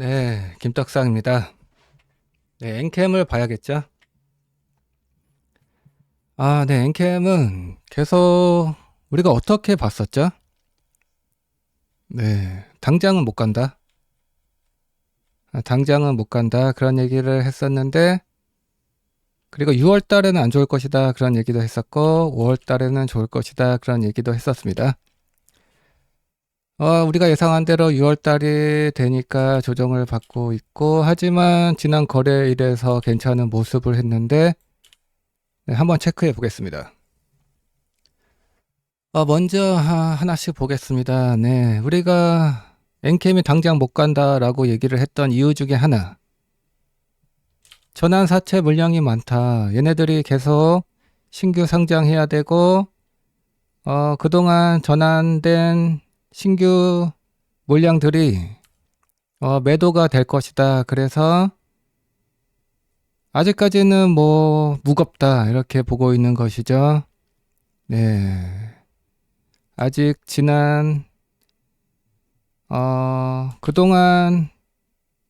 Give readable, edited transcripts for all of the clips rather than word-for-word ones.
네, 김떡상입니다. 네, 엔캠을 봐야겠죠? 네, 엔캠은 계속 우리가 어떻게 봤었죠? 네, 당장은 못 간다. 당장은 못 간다. 그런 얘기를 했었는데, 그리고 6월 달에는 안 좋을 것이다. 그런 얘기도 했었고, 5월 달에는 좋을 것이다. 그런 얘기도 했었습니다. 우리가 예상한 대로 6월 달이 되니까 조정을 받고 있고, 하지만 지난 거래일에서 괜찮은 모습을 했는데, 네, 한번 체크해 보겠습니다. 먼저 하나씩 보겠습니다. 네, 우리가 엔캠이 당장 못 간다라고 얘기를 했던 이유 중에 하나. 전환 사채 물량이 많다. 얘네들이 계속 신규 상장해야 되고, 그동안 전환된 신규 물량들이 매도가 될 것이다. 그래서 아직까지는 뭐 무겁다. 이렇게 보고 있는 것이죠. 네. 아직 그동안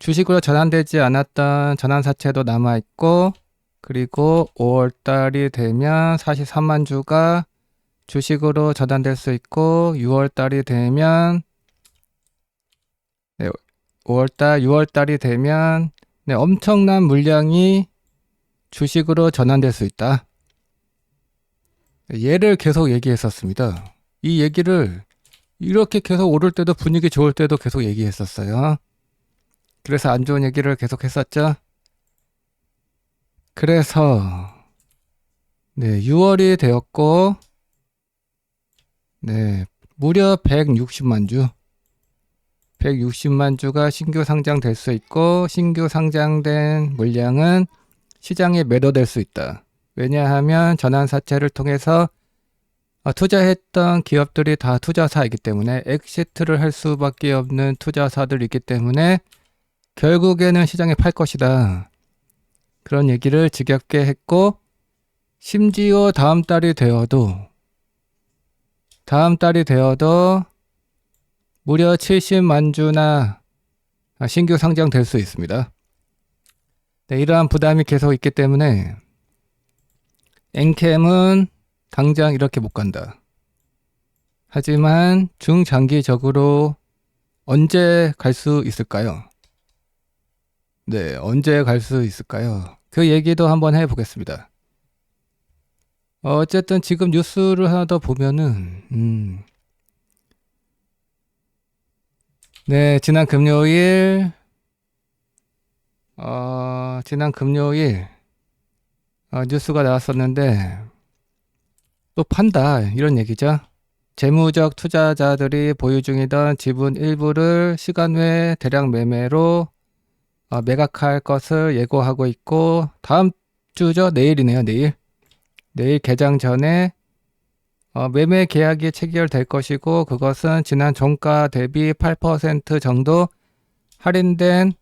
주식으로 전환되지 않았던 전환사채도 남아있고, 그리고 5월달이 되면 43만 주가 주식으로 전환될 수 있고, 6월달이 되면, 네, 5월달, 6월달이 되면, 네, 엄청난 물량이 주식으로 전환될 수 있다. 얘를 계속 얘기했었습니다. 이 얘기를 이렇게 계속 오를 때도 분위기 좋을 때도 계속 얘기했었어요. 그래서 안 좋은 얘기를 계속 했었죠. 그래서 네, 6월이 되었고 네, 무려 160만 주 160만 주가 신규 상장될 수 있고, 신규 상장된 물량은 시장에 매도될 수 있다. 왜냐하면 전환사채를 통해서 투자했던 기업들이 다 투자사이기 때문에 엑시트를 할 수밖에 없는 투자사들이기 때문에 결국에는 시장에 팔 것이다. 그런 얘기를 지겹게 했고, 심지어 다음 달이 되어도 무려 70만 주나 신규 상장될 수 있습니다. 네, 이러한 부담이 계속 있기 때문에 엔캠은 당장 이렇게 못 간다. 하지만 중장기적으로 언제 갈 수 있을까요? 네, 언제 갈 수 있을까요? 그 얘기도 한번 해보겠습니다. 어쨌든 지금 뉴스를 하나 더 보면은, 네, 지난 금요일 뉴스가 나왔었는데, 또 판다, 이런 얘기죠. 재무적 투자자들이 보유 중이던 지분 일부를 시간 외 대량 매매로 매각할 것을 예고하고 있고, 다음 주죠. 내일이네요. 내일 개장 전에 매매 계약이 체결될 것이고, 그것은 지난 종가 대비 8% 정도 할인된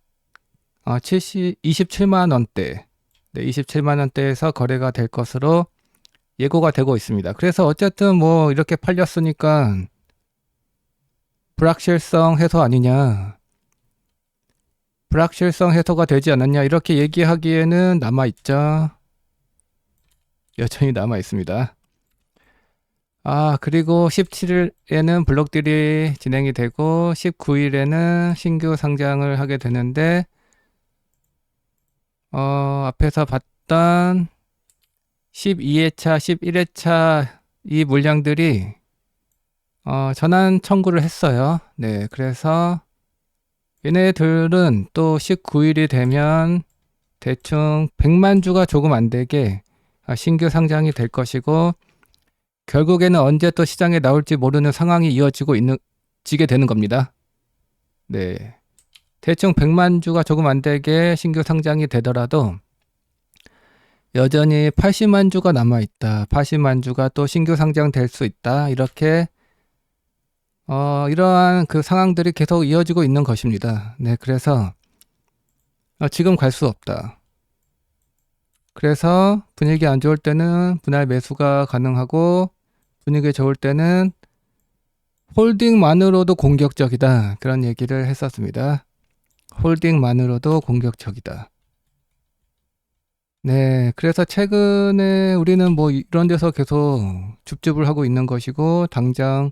27만 원대, 네, 27만 원대에서 거래가 될 것으로 예고가 되고 있습니다. 그래서 어쨌든 뭐 이렇게 팔렸으니까 불확실성 해소 아니냐, 불확실성 해소가 되지 않았냐, 이렇게 얘기하기에는 남아있죠. 여전히 남아있습니다. 그리고 17일에는 블록딜이 진행이 되고 19일에는 신규 상장을 하게 되는데, 앞에서 봤던 12회차, 11회차 이 물량들이 전환 청구를 했어요. 네, 그래서 얘네들은 또 19일이 되면 대충 100만 주가 조금 안 되게 신규 상장이 될 것이고, 결국에는 언제 또 시장에 나올지 모르는 상황이 지게 되는 겁니다. 네. 대충 100만 주가 조금 안 되게 신규 상장이 되더라도 여전히 80만 주가 남아있다. 80만 주가 또 신규 상장될 수 있다. 이렇게 이러한 그 상황들이 계속 이어지고 있는 것입니다. 네, 그래서 지금 갈 수 없다. 그래서 분위기 안 좋을 때는 분할 매수가 가능하고, 분위기 좋을 때는 홀딩만으로도 공격적이다. 그런 얘기를 했었습니다. 홀딩만으로도 공격적이다. 네, 그래서 최근에 우리는 뭐 이런 데서 계속 줍줍을 하고 있는 것이고, 당장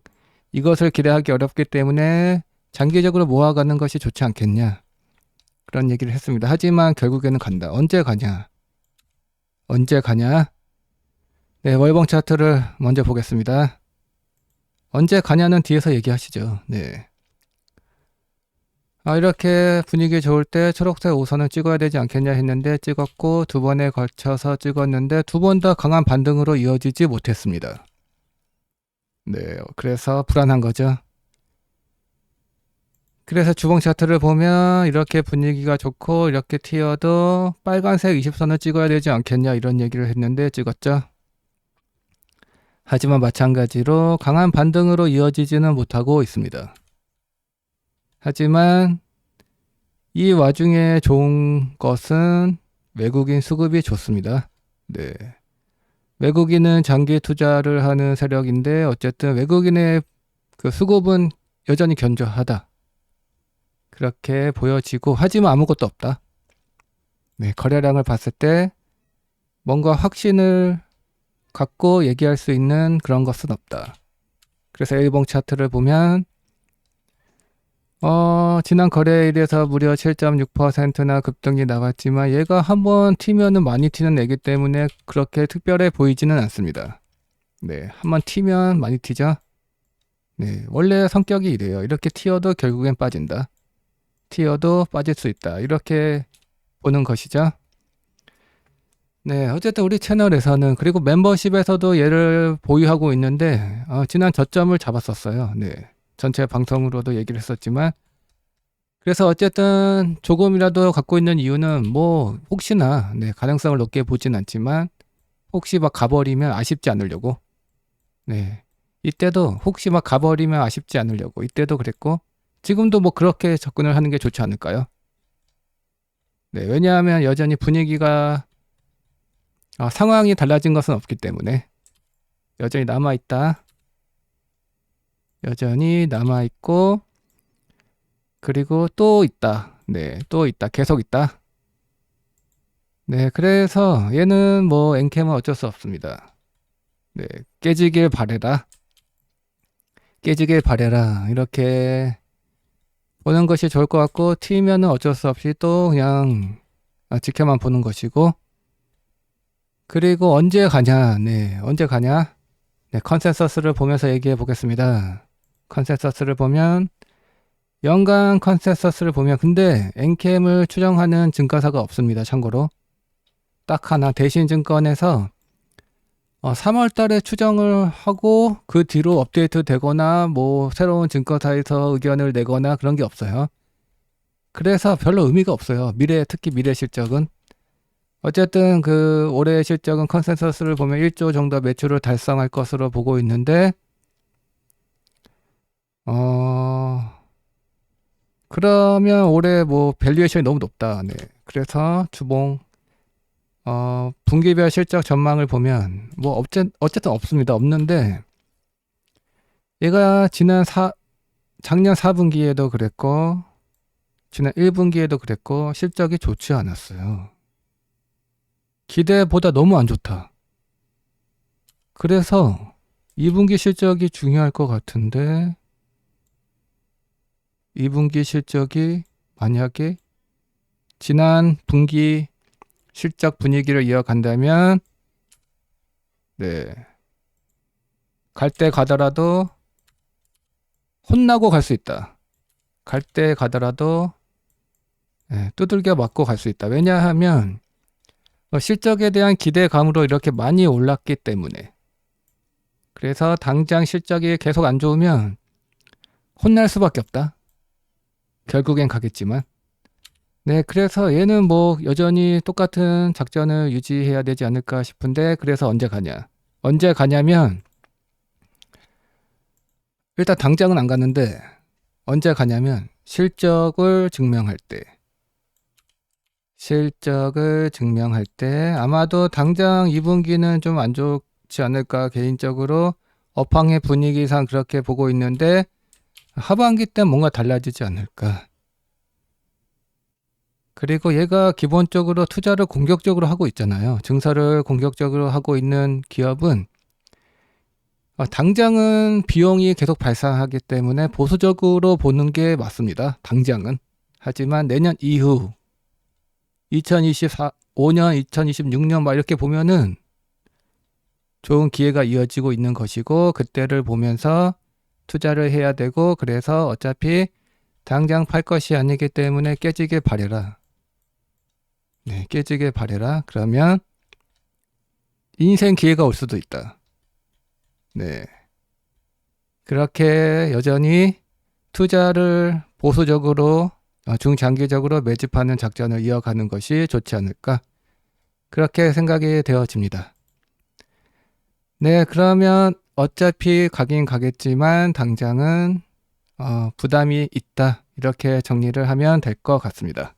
이것을 기대하기 어렵기 때문에 장기적으로 모아가는 것이 좋지 않겠냐, 그런 얘기를 했습니다. 하지만 결국에는 간다. 언제 가냐? 언제 가냐? 네, 월봉 차트를 먼저 보겠습니다. 언제 가냐는 뒤에서 얘기하시죠. 네. 이렇게 분위기 좋을 때 초록색 우선은 찍어야 되지 않겠냐 했는데 찍었고, 두 번에 걸쳐서 찍었는데 두 번 다 강한 반등으로 이어지지 못했습니다. 네, 그래서 불안한 거죠. 그래서 주봉 차트를 보면 이렇게 분위기가 좋고 이렇게 튀어도 빨간색 20선을 찍어야 되지 않겠냐, 이런 얘기를 했는데 찍었죠. 하지만 마찬가지로 강한 반등으로 이어지지는 못하고 있습니다. 하지만 이 와중에 좋은 것은 외국인 수급이 좋습니다. 네. 외국인은 장기 투자를 하는 세력인데 어쨌든 외국인의 그 수급은 여전히 견조하다, 그렇게 보여지고, 하지만 아무것도 없다. 네, 거래량을 봤을 때 뭔가 확신을 갖고 얘기할 수 있는 그런 것은 없다. 그래서 일봉 차트를 보면 지난 거래일에서 무려 7.6%나 급등이 나왔지만 얘가 한번 튀면은 많이 튀는 애기 때문에 그렇게 특별해 보이지는 않습니다. 네, 한번 튀면 많이 튀죠. 네, 원래 성격이 이래요. 이렇게 튀어도 결국엔 빠진다. 튀어도 빠질 수 있다. 이렇게 보는 것이죠. 네, 어쨌든 우리 채널에서는, 그리고 멤버십에서도 얘를 보유하고 있는데 지난 저점을 잡았었어요. 네, 전체 방송으로도 얘기를 했었지만, 그래서 어쨌든 조금이라도 갖고 있는 이유는 뭐 혹시나, 네, 가능성을 높게 보진 않지만 혹시 막 가버리면 아쉽지 않으려고. 네, 이때도 혹시 막 가버리면 아쉽지 않으려고 이때도 그랬고, 지금도 뭐 그렇게 접근을 하는 게 좋지 않을까요? 네, 왜냐하면 여전히 분위기가 상황이 달라진 것은 없기 때문에 여전히 남아있다. 여전히 남아있고, 그리고 또 있다. 네, 또 있다. 계속 있다. 네, 그래서 얘는 뭐 엔캠은 어쩔 수 없습니다. 네, 깨지길 바래라. 깨지길 바래라. 이렇게 보는 것이 좋을 것 같고, 튀면은 어쩔 수 없이 또 그냥 지켜만 보는 것이고, 그리고 언제 가냐? 네, 언제 가냐? 네, 컨센서스를 보면서 얘기해 보겠습니다. 컨센서스를 보면, 연간 컨센서스를 보면, 근데 엔캠을 추정하는 증가사가 없습니다. 참고로 딱 하나, 대신증권에서 3월 달에 추정을 하고 그 뒤로 업데이트 되거나 뭐 새로운 증권사에서 의견을 내거나 그런 게 없어요. 그래서 별로 의미가 없어요. 특히 미래 실적은. 어쨌든 그 올해 실적은 컨센서스를 보면 1조 정도 매출을 달성할 것으로 보고 있는데, 그러면 올해 뭐 밸류에이션이 너무 높다. 네. 그래서 주봉 분기별 실적 전망을 보면 뭐 어쨌든 없습니다. 없는데 얘가 작년 4분기에도 그랬고 지난 1분기에도 그랬고 실적이 좋지 않았어요. 기대보다 너무 안 좋다. 그래서 2분기 실적이 중요할 것 같은데, 2분기 실적이 만약에 지난 분기 실적 분위기를 이어간다면, 네, 갈 때 가더라도 혼나고 갈 수 있다. 갈 때 가더라도 두들겨 맞고 갈 수 있다. 왜냐하면 실적에 대한 기대감으로 이렇게 많이 올랐기 때문에. 그래서 당장 실적이 계속 안 좋으면 혼날 수밖에 없다. 결국엔 가겠지만. 네, 그래서 얘는 뭐 여전히 똑같은 작전을 유지해야 되지 않을까 싶은데, 그래서 언제 가냐? 언제 가냐면, 일단 당장은 안 가는데 언제 가냐면 실적을 증명할 때. 실적을 증명할 때 아마도 당장 2분기는 좀 안 좋지 않을까, 개인적으로 업황의 분위기상 그렇게 보고 있는데 하반기 때 뭔가 달라지지 않을까. 그리고 얘가 기본적으로 투자를 공격적으로 하고 있잖아요. 증설을 공격적으로 하고 있는 기업은 당장은 비용이 계속 발생하기 때문에 보수적으로 보는 게 맞습니다. 당장은. 하지만 내년 이후 2025년, 2026년 막 이렇게 보면은 좋은 기회가 이어지고 있는 것이고 그때를 보면서 투자를 해야 되고 그래서 어차피 당장 팔 것이 아니기 때문에 깨지길 바래라. 네, 깨지길 바래라. 그러면 인생 기회가 올 수도 있다. 네. 그렇게 여전히 투자를 보수적으로 중장기적으로 매집하는 작전을 이어가는 것이 좋지 않을까. 그렇게 생각이 되어집니다. 네, 그러면 어차피 가긴 가겠지만 당장은 부담이 있다. 이렇게 정리를 하면 될 것 같습니다.